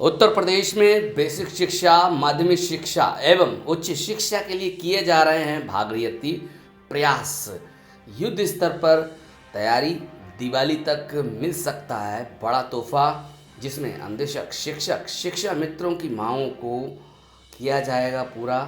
उत्तर प्रदेश में बेसिक शिक्षा, माध्यमिक शिक्षा एवं उच्च शिक्षा के लिए किए जा रहे हैं भागीरथी प्रयास। युद्ध स्तर पर तैयारी, दिवाली तक मिल सकता है बड़ा तोहफा, जिसमें अन्वेषक शिक्षक शिक्षा मित्रों की मांगों को किया जाएगा पूरा।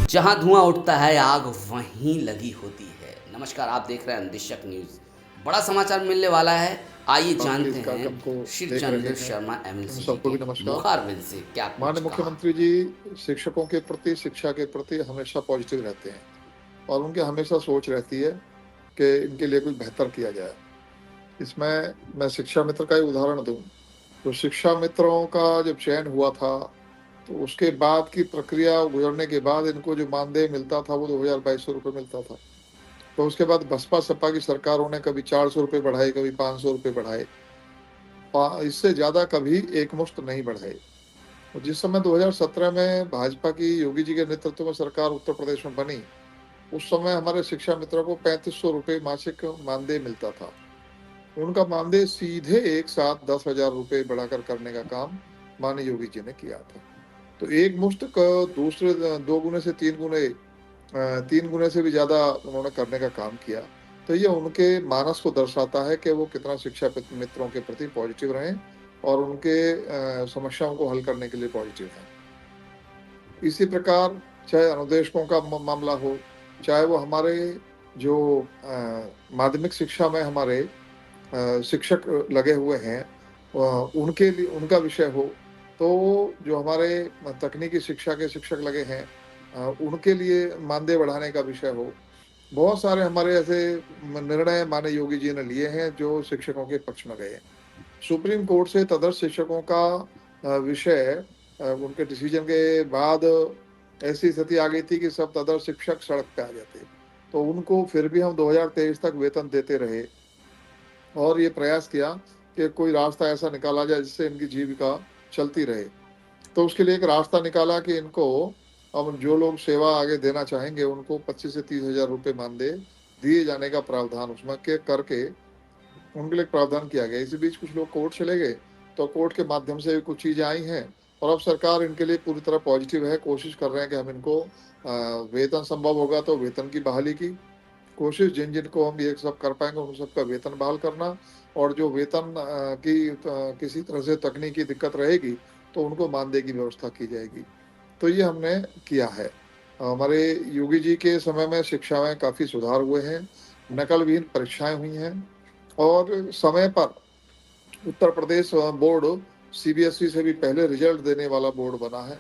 जहां धुआं उठता है आग वहीं लगी होती है। नमस्कार, आप देख रहे हैं अन्वेषक न्यूज़। बड़ा समाचार मिलने वाला है, आइए आपके इस जानते कार्यक्रम को हैं श्री देख रहे चंद्र हैं। शर्मा उन एमएलसी जी सबको के भी नमस्कार। मुखारबिंद से क्या कुछ माननीय कहा। मुख्यमंत्री जी शिक्षकों के प्रति, शिक्षा के प्रति हमेशा पॉजिटिव रहते हैं और उनकी हमेशा सोच रहती है कि इनके लिए कुछ बेहतर किया जाए। इसमें मैं शिक्षा मित्र का ही उदाहरण दूँ, तो शिक्षा मित्रों का जब चयन हुआ था, तो उसके बाद की प्रक्रिया गुजरने के बाद इनको जो मानदेय मिलता था, वो 2200 रुपए मिलता था। तो उसके बाद बसपा-सपा की सरकारों ने कभी 400 रुपए बढ़ाए, कभी 500 रुपए बढ़ाए। इससे ज़्यादा कभी एकमुश्त नहीं बढ़ाए। और जिस समय 2017 में भाजपा की योगी जी के नेतृत्व में सरकार उत्तर प्रदेश में बनी, उस समय हमारे शिक्षा मित्रों को 3500 रुपए मासिक मानदेय मिलता था। उनका मानदेय सीधे एक साथ 10,000 रुपए बढ़ाकर करने का काम माननीय योगी जी ने किया था। तो एक मुश्त क दूसरे 2 गुने से 3 गुने 3 गुने से भी ज़्यादा उन्होंने करने का काम किया। तो ये उनके मानस को दर्शाता है कि वो कितना शिक्षा मित्रों के प्रति पॉजिटिव रहे और उनके समस्याओं को हल करने के लिए पॉजिटिव हैं। इसी प्रकार चाहे अनुदेशकों का मामला हो, चाहे वो हमारे जो माध्यमिक शिक्षा में हमारे शिक्षक लगे हुए हैं, उनके लिए उनका विषय हो, तो जो हमारे तकनीकी शिक्षा के शिक्षक लगे हैं, उनके लिए मानदेय बढ़ाने का विषय हो। बहुत सारे हमारे ऐसे निर्णय माननीय योगी जी ने लिए हैं जो शिक्षकों के पक्ष में गए हैं। सुप्रीम कोर्ट से तदर्थ शिक्षकों का विषय, उनके डिसीजन के बाद ऐसी स्थिति आ गई थी कि सब तदर्थ शिक्षक सड़क पे आ जाते। तो उनको फिर भी हम 2023 तक वेतन देते रहे और ये प्रयास किया कि कोई रास्ता ऐसा निकाला जाए जिससे इनकी जीविका चलती रहे। तो उसके लिए एक रास्ता निकाला कि इनको, अब जो लोग सेवा आगे देना चाहेंगे उनको 25 से 30,000 रुपए मानदेय दिए जाने का प्रावधान उसमें के करके उनके लिए प्रावधान किया गया। इसी बीच कुछ लोग कोर्ट चले गए, तो कोर्ट के माध्यम से भी कुछ चीज़ें आई हैं और अब सरकार इनके लिए पूरी तरह पॉजिटिव है। कोशिश कर रहे हैं कि हम इनको वेतन संभव होगा तो वेतन की बहाली की कोशिश, जिन को हम ये सब कर पाएँगे उन सबका वेतन बहाल करना और जो वेतन किसी तरह से तकनीकी दिक्कत रहेगी, तो उनको मानदेय की व्यवस्था की जाएगी। तो ये हमने किया है। हमारे योगी जी के समय में शिक्षा में काफ़ी सुधार हुए हैं, नकलविहीन परीक्षाएँ हुई हैं और समय पर उत्तर प्रदेश बोर्ड सीबीएसई से भी पहले रिजल्ट देने वाला बोर्ड बना है।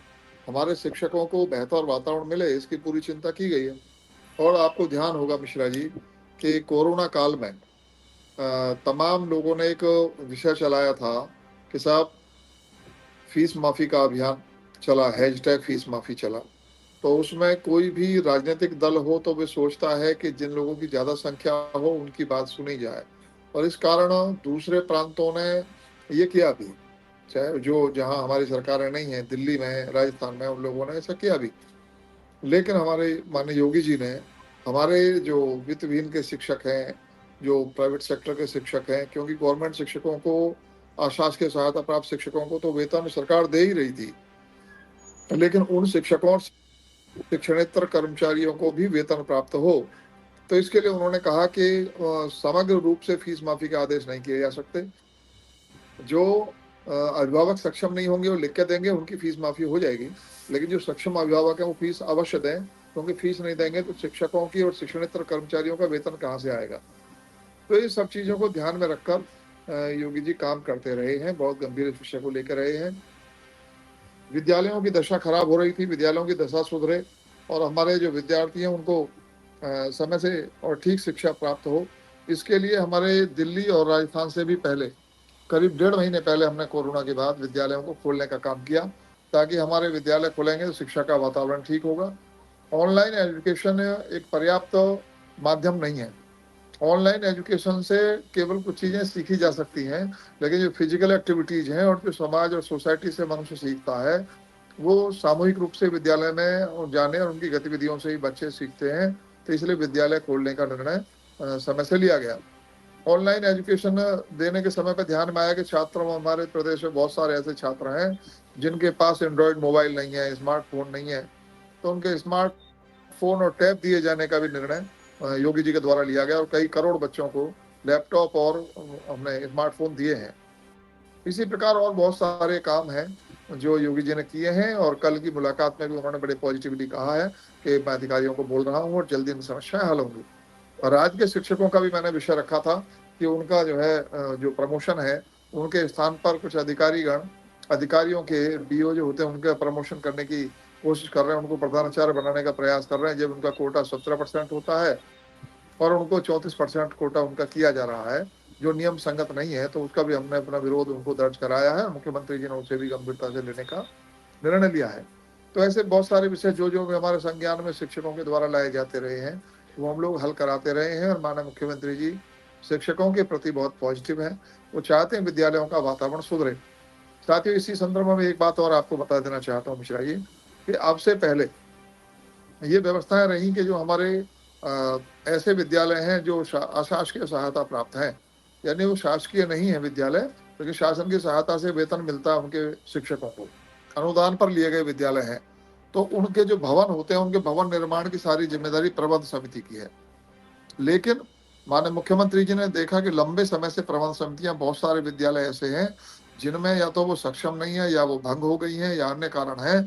हमारे शिक्षकों को बेहतर वातावरण मिले, इसकी पूरी चिंता की गई है। और आपको ध्यान होगा मिश्रा जी कि कोरोना काल में तमाम लोगों ने एक विषय चलाया था कि साहब फीस माफ़ी का अभियान चला, हैशटैग फीस माफ़ी चला। तो उसमें कोई भी राजनीतिक दल हो तो वे सोचता है कि जिन लोगों की ज़्यादा संख्या हो उनकी बात सुनी जाए और इस कारण दूसरे प्रांतों ने ये किया भी, चाहे जो जहाँ हमारी सरकारें नहीं हैं, दिल्ली में, राजस्थान में, उन लोगों ने ऐसा किया भी। लेकिन हमारे माननीय योगी जी ने हमारे जो वित्त विहीन के शिक्षक हैं, जो प्राइवेट सेक्टर के शिक्षक हैं, क्योंकि गवर्नमेंट शिक्षकों को, अशासकीय सहायता प्राप्त शिक्षकों को तो वेतन सरकार दे ही रही थी, लेकिन उन शिक्षकों और शिक्षणेतर कर्मचारियों को भी वेतन प्राप्त हो। तो इसके लिए उन्होंने कहा कि समग्र रूप से फीस माफी के आदेश नहीं किए जा सकते। जो अभिभावक सक्षम नहीं होंगे वो लिख के देंगे, उनकी फीस माफी हो जाएगी, लेकिन जो सक्षम अभिभावक हैं वो फीस अवश्य दें, क्योंकि फीस नहीं देंगे तो शिक्षकों की और शिक्षणेतर कर्मचारियों का वेतन कहाँ से आएगा। तो ये सब चीज़ों को ध्यान में रखकर योगी जी काम करते रहे हैं, बहुत गंभीर इस विषय को लेकर रहे हैं। विद्यालयों की दशा खराब हो रही थी, विद्यालयों की दशा सुधरे और हमारे जो विद्यार्थी हैं उनको समय से और ठीक शिक्षा प्राप्त हो। इसके लिए हमारे दिल्ली और राजस्थान से भी पहले, करीब 1.5 महीने पहले हमने कोरोना के बाद विद्यालयों को खोलने का काम किया, ताकि हमारे विद्यालय खुलेंगे तो शिक्षा का वातावरण ठीक होगा। ऑनलाइन एजुकेशन एक पर्याप्त माध्यम नहीं है। ऑनलाइन एजुकेशन से केवल कुछ चीज़ें सीखी जा सकती हैं, लेकिन जो फिजिकल एक्टिविटीज़ हैं और जो समाज और सोसाइटी से मनुष्य सीखता है, वो सामूहिक रूप से विद्यालय में जाने और उनकी गतिविधियों से ही बच्चे सीखते हैं। तो इसलिए विद्यालय खोलने का निर्णय समय से लिया गया। ऑनलाइन एजुकेशन देने के समय पे ध्यान में आया कि छात्रों हमारे प्रदेश में बहुत सारे ऐसे छात्र हैं जिनके पास एंड्रॉयड मोबाइल नहीं है, स्मार्टफोन नहीं है, तो उनके स्मार्टफोन और टैब दिए जाने का भी निर्णय योगी जी के द्वारा लिया गया और कई करोड़ बच्चों को लैपटॉप और हमने स्मार्टफोन दिए हैं। इसी प्रकार और बहुत सारे काम हैं जो योगी जी ने किए हैं और कल की मुलाकात में भी उन्होंने बड़े पॉजिटिवली कहा है कि मैं अधिकारियों को बोल रहा हूँ और जल्दी इन समस्याएं हल होंगी। और आज के शिक्षकों का भी मैंने विषय रखा था कि उनका जो है जो प्रमोशन है, उनके स्थान पर कुछ अधिकारियों के बीओ जो होते हैं उनका प्रमोशन करने की कोशिश कर रहे हैं, उनको प्रधानाचार्य बनाने का प्रयास कर रहे हैं। जब उनका कोटा 17% होता है और उनको 34% कोटा उनका किया जा रहा है, जो नियम संगत नहीं है, तो उसका भी हमने अपना विरोध उनको दर्ज कराया है। मुख्यमंत्री जी ने उसे भी गंभीरता से लेने का निर्णय लिया है। तो ऐसे बहुत सारे विषय जो भी हमारे संज्ञान में शिक्षकों के द्वारा लाए जाते रहे हैं, वो हम लोग हल कराते रहे हैं और माननीय मुख्यमंत्री जी शिक्षकों के प्रति बहुत पॉजिटिव हैं। वो चाहते हैं विद्यालयों का वातावरण सुधरे। साथियों, इसी संदर्भ में एक बात और आपको बता देना चाहता हूँ मिश्रा जी, कि अब से पहले ये व्यवस्थाएं रही कि जो हमारे ऐसे विद्यालय हैं जो अशासकीय सहायता प्राप्त हैं, यानी वो शासकीय नहीं है विद्यालय, क्योंकि शासन की सहायता से वेतन मिलता है उनके शिक्षकों को, अनुदान पर लिए गए विद्यालय हैं, तो उनके जो भवन होते हैं, उनके भवन निर्माण की सारी जिम्मेदारी प्रबंध समिति की है। लेकिन माननीय मुख्यमंत्री जी ने देखा कि लंबे समय से प्रबंध समितियां, बहुत सारे विद्यालय ऐसे हैं जिनमें या तो वो सक्षम नहीं है या वो भंग हो गई हैं या अन्य कारण है,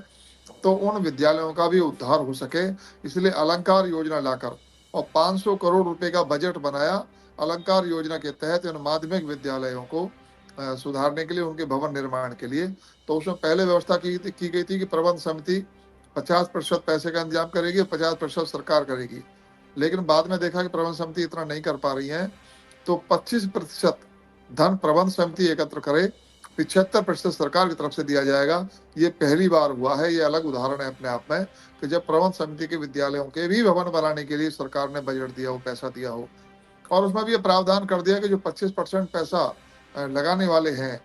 तो उन विद्यालयों का भी उद्धार हो सके, इसलिए अलंकार योजना लाकर और 500 करोड़ रुपए का बजट बनाया अलंकार योजना के तहत इन माध्यमिक विद्यालयों को सुधारने के लिए, उनके भवन निर्माण के लिए। तो उसमें पहले व्यवस्था की गई थी कि प्रबंध समिति 50% पैसे का इंतजाम करेगी और 50% सरकार करेगी। लेकिन बाद में देखा कि प्रबंध समिति इतना नहीं कर पा रही है, तो 25% धन प्रबंध समिति एकत्र करे, 75% सरकार की तरफ से दिया जाएगा। ये पहली बार हुआ है, ये अलग उदाहरण है अपने आप में कि जब प्रबंध समिति के विद्यालयों के भी भवन बनाने के लिए सरकार ने बजट दिया हो, पैसा दिया हो, और उसमें भी ये प्रावधान कर दिया कि जो 25% पैसा लगाने वाले हैं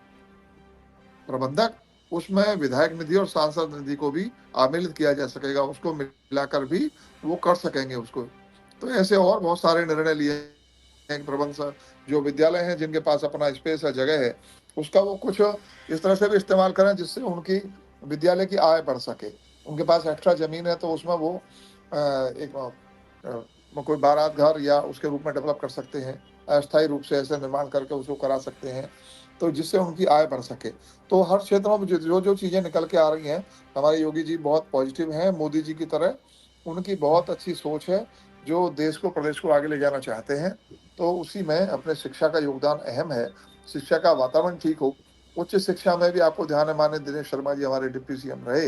प्रबंधक, उसमें विधायक निधि और सांसद निधि को भी आमिलित किया जा सकेगा, उसको मिलाकर भी वो कर सकेंगे उसको। तो ऐसे और बहुत सारे निर्णय लिए हैं। प्रबंध जो विद्यालय हैं जिनके पास अपना स्पेस है, जगह है, उसका वो कुछ इस तरह से भी इस्तेमाल करें जिससे उनकी विद्यालय की आय बढ़ सके। उनके पास एक्स्ट्रा जमीन है तो उसमें वो कोई बारात घर या उसके रूप में डेवलप कर सकते हैं, अस्थायी रूप से ऐसे निर्माण करके उसको करा सकते हैं, तो जिससे उनकी आय बढ़ सके। तो हर क्षेत्रों में जो चीजें निकल के आ रही हैं, हमारे योगी जी बहुत पॉजिटिव हैं, मोदी जी की तरह उनकी बहुत अच्छी सोच है, जो देश को, प्रदेश को आगे ले जाना चाहते हैं। तो उसी में अपने शिक्षा का योगदान अहम है। शिक्षा का वातावरण ठीक हो। उच्च शिक्षा में भी आपको ध्यान है, माननीय दिनेश शर्मा जी हमारे डिप्टी सीएम रहे,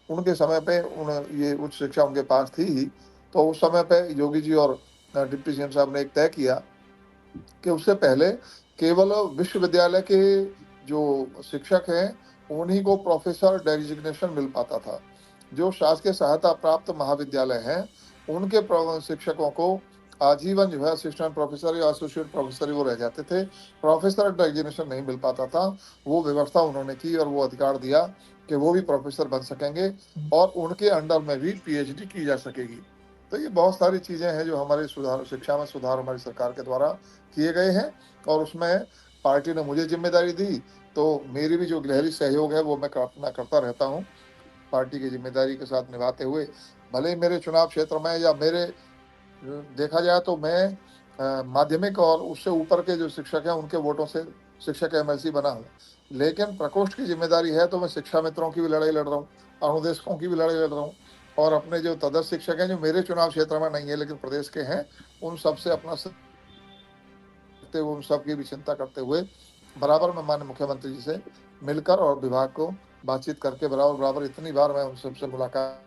उनके समय पे ये उच्च शिक्षा उनके पास थी ही। तो उस समय पे योगी जी और डिप्टी सीएम साहब ने एक तय किया कि उससे पहले केवल विश्वविद्यालय के जो शिक्षक हैं उन्हीं को प्रोफेसर डेजिग्नेशन मिल पाता था। जो शासकीय सहायता प्राप्त महाविद्यालय हैं उनके शिक्षकों को आजीवन जो है असिस्टेंट प्रोफेसर या एसोसिएट प्रोफेसर ही वो रह जाते थे, प्रोफेसर डेजिग्नेशन नहीं मिल पाता था। वो व्यवस्था उन्होंने की और वो अधिकार दिया कि वो भी प्रोफेसर बन सकेंगे और उनके अंडर में भी पीएचडी की जा सकेगी। तो ये बहुत सारी चीजें हैं जो हमारे शिक्षा में सुधार हमारी सरकार के द्वारा किए गए हैं और उसमें पार्टी ने मुझे जिम्मेदारी दी, तो मेरी भी जो गहरी सहयोग है वो मैं अपना करता रहता हूँ, पार्टी की जिम्मेदारी के साथ निभाते हुए। भले ही मेरे चुनाव क्षेत्र में या मेरे देखा जाए तो मैं माध्यमिक और उससे ऊपर के जो शिक्षक हैं उनके वोटों से शिक्षक एमएलसी बना हूँ, लेकिन प्रकोष्ठ की जिम्मेदारी है तो मैं शिक्षा मित्रों की भी लड़ाई लड़ रहा हूँ, अनुदेशकों की भी लड़ाई लड़ रहा हूँ और अपने जो तदस्थ शिक्षक हैं जो मेरे चुनाव क्षेत्र में नहीं है लेकिन प्रदेश के हैं, उन सबसे अपना उन सबकी भी चिंता करते हुए बराबर मैं माननीय मुख्यमंत्री जी से मिलकर और विभाग को बातचीत करके बराबर इतनी बार मैं उन सबसे मुलाकात,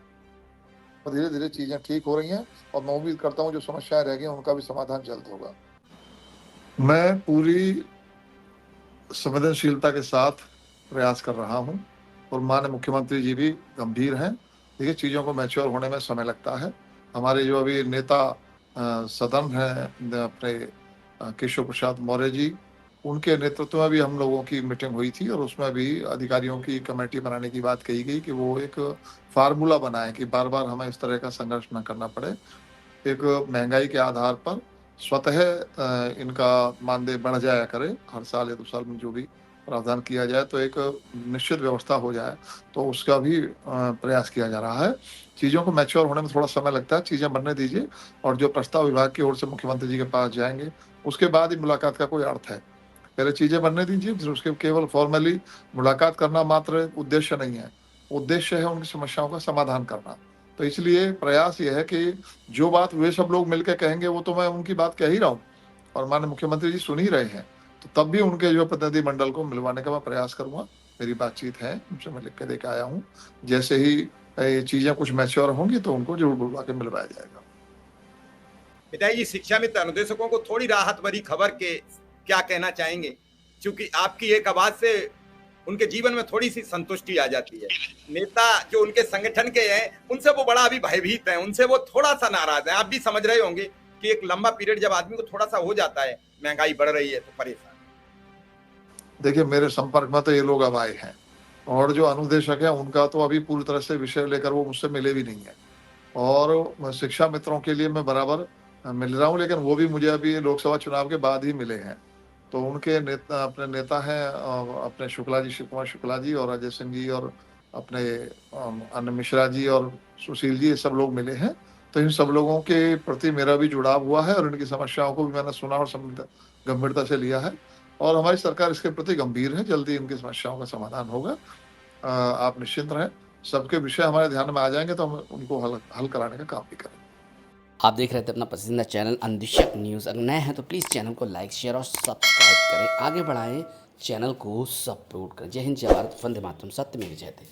धीरे धीरे चीजें ठीक हो रही हैं और मैं उम्मीद करता हूँ जो समस्याएं रह गई उनका भी समाधान जल्द होगा। मैं पूरी संवेदनशीलता के साथ प्रयास कर रहा हूँ और माननीय मुख्यमंत्री जी भी गंभीर हैं। देखिए, चीजों को मैच्योर होने में समय लगता है। हमारे जो अभी नेता सदन है अपने केशव प्रसाद मौर्य जी, उनके नेतृत्व में भी हम लोगों की मीटिंग हुई थी और उसमें भी अधिकारियों की कमेटी बनाने की बात कही गई कि वो एक फार्मूला बनाए कि बार बार हमें इस तरह का संघर्ष न करना पड़े। एक महंगाई के आधार पर स्वतः इनका मानदेय बढ़ जाया करे, हर साल या 2 साल में जो भी प्रावधान किया जाए, तो एक निश्चित व्यवस्था हो जाए, तो उसका भी प्रयास किया जा रहा है। चीज़ों को मैच्योर होने में थोड़ा समय लगता है, चीज़ें बनने दीजिए और जो प्रस्ताव विभाग की ओर से मुख्यमंत्री जी के पास जाएँगे, उसके बाद ही मुलाकात का कोई अर्थ है। पहले चीज़ें बनने दीजिए, फिर उसके केवल फॉर्मली मुलाकात करना मात्र उद्देश्य नहीं है। उद्देश्य है उनकी समस्याओं का समाधान करना। तो इसलिए प्रयास ये है कि जो बात वे सब लोग मिलके कहेंगे, वो तो मैं उनकी बात कह ही रहा हूँ और माननीय मुख्यमंत्री जी सुन ही रहे हैं। तो तब भी उनके जो प्रतिनिधिमंडल को मिलवाने का मैं प्रयास करूँगा। मेरी बातचीत है, उनसे मैं लिख के दे के आया हूँ। जैसे ही ये चीज़ें कुछ मैच्योर होंगी, तो उनको ज़रूर बुलवा के मिलवाया जाएगा। पिताजी, शिक्षा मित्र अनुदेशकों को थोड़ी राहत भरी खबर के क्या कहना चाहेंगे? क्योंकि आपकी एक आवाज से उनके जीवन में थोड़ी सी संतुष्टि आ जाती है। नेता जो उनके संगठन के हैं, उनसे वो बड़ा अभी भयभीत हैं, उनसे वो थोड़ा सा नाराज हैं। आप भी समझ रहे होंगे कि एक लंबा पीरियड जब आदमी को थोड़ा सा हो जाता है, महंगाई बढ़ रही है तो परेशान। देखिए, मेरे संपर्क में तो ये लोग अब आए हैं और जो अनुदेशक है, उनका तो अभी पूरी तरह से विषय लेकर वो मुझसे मिले भी नहीं है और शिक्षा मित्रों के लिए मैं बराबर मिल रहा हूँ, लेकिन वो भी मुझे अभी लोकसभा चुनाव के बाद ही मिले हैं। तो उनके नेता, अपने नेता हैं अपने शुक्ला जी, शिव कुमार शुक्ला जी और अजय सिंह जी और अपने अन्य मिश्रा जी और सुशील जी, ये सब लोग मिले हैं। तो इन सब लोगों के प्रति मेरा भी जुड़ाव हुआ है और इनकी समस्याओं को भी मैंने सुना और गंभीरता से लिया है और हमारी सरकार इसके प्रति गंभीर है। जल्दी इनकी समस्याओं का समाधान होगा। आप निश्चिंत रहें, सबके विषय हमारे ध्यान में आ जाएंगे तो हम उनको हल कराने का काम भी करेंगे। आप देख रहे थे अपना पसंदीदा चैनल अंदिशक न्यूज़। अगर नए हैं तो प्लीज़ चैनल को लाइक, शेयर और सब्सक्राइब करें। आगे बढ़ाएं, चैनल को सपोर्ट करें। जय हिंद, जय भारत, वंदे मातरम, सत्यमेव जयते।